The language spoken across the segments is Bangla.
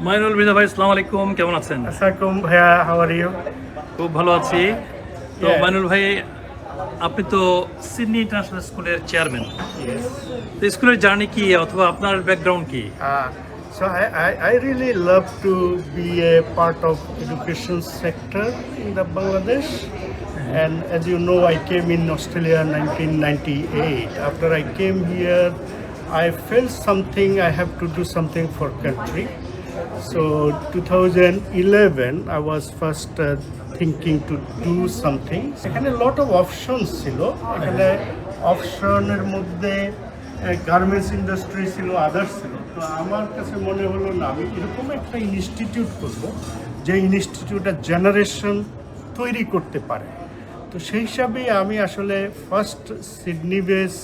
মাইনুল মৃধা ভাই, আসসালামু আলাইকুম, কেমন আছেন? আসসালাম ভাইয়া, হাউ আর ইউ? খুব ভালো আছি। তো Yeah. মাইনুল ভাই, আপনি তো সিডনি ইন্টারন্যাশনাল স্কুলের চেয়ারম্যান। Yes. তো স্কুলের জার্নি কি অথবা আপনার ব্যাকগ্রাউন্ড কি? So I really love to be a part of education sector in the Bangladesh. And as you know, I came in Australia in 1998. After I came here, I felt something, I have to do something for country. So 2011, I was first thinking to do something. এখানে lot of options ছিল। এখানে অপশনের মধ্যে গার্মেন্টস ইন্ডাস্ট্রি ছিল, আদার্স ছিল। তো আমার কাছে মনে হলো না, আমি এরকম একটা ইনস্টিটিউট করব যে ইনস্টিটিউটটা জেনারেশন তৈরি করতে পারে। তো সেই হিসাবেই আমি আসলে ফার্স্ট সিডনি বেস,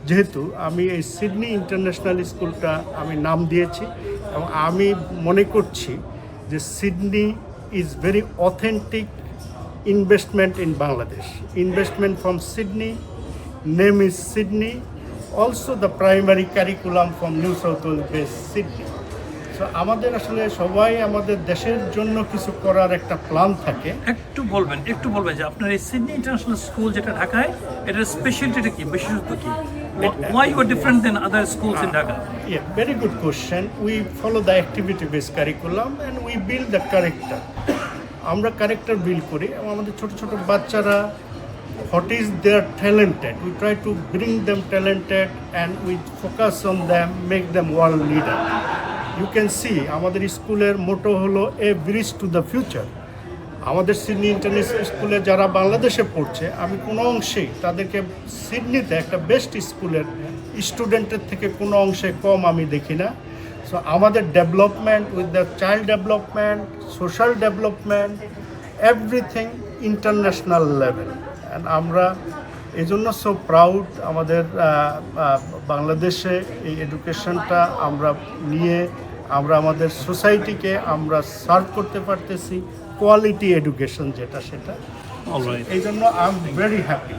যেহেতু আমি এই সিডনি ইন্টারন্যাশনাল স্কুলটা আমি নাম দিয়েছি, এবং আমি মনে করছি যে Sydney is very authentic investment in Bangladesh. Investment from Sydney, name is Sydney. Also the primary curriculum from New South Wales based Sydney. So আমাদের আসলে সবাই আমাদের দেশের জন্য কিছু করার একটা প্ল্যান থাকে। একটু বলবেন যে আপনার এই সিডনি ইন্টারন্যাশনাল স্কুল যেটা ঢাকায়, এটার স্পেশালিটিটা কি, বিশেষত্ব কি? Why you are different than other schools in Dhaka? Yeah, very good question. We follow the activity based curriculum and we build the character. আমরা ক্যারেক্টার বিল্ড করি এবং আমাদের ছোট ছোট বাচ্চারা what is their talented, we try to bring them talented and we focus on them, make them world leader. You can see আমাদের স্কুলের মোটো হলো a bridge to the future. আমাদের সিডনি ইন্টারন্যাশনাল স্কুলে যারা বাংলাদেশে পড়ছে, আমি কোনো অংশেই তাদেরকে সিডনিতে একটা বেস্ট স্কুলের স্টুডেন্টের থেকে কোনো অংশে কম আমি দেখি না। So আমাদের development with the child development, social development, everything international level. And আমরা এই জন্য সো প্রাউড আমাদের বাংলাদেশে এই এডুকেশনটা আমরা নিয়ে আমরা আমাদের সোসাইটিকে আমরা সার্ভ করতে পারতেছি, কোয়ালিটি এডুকেশন যেটা সেটা। All right. এই জন্য আই এম ভেরি হ্যাপি।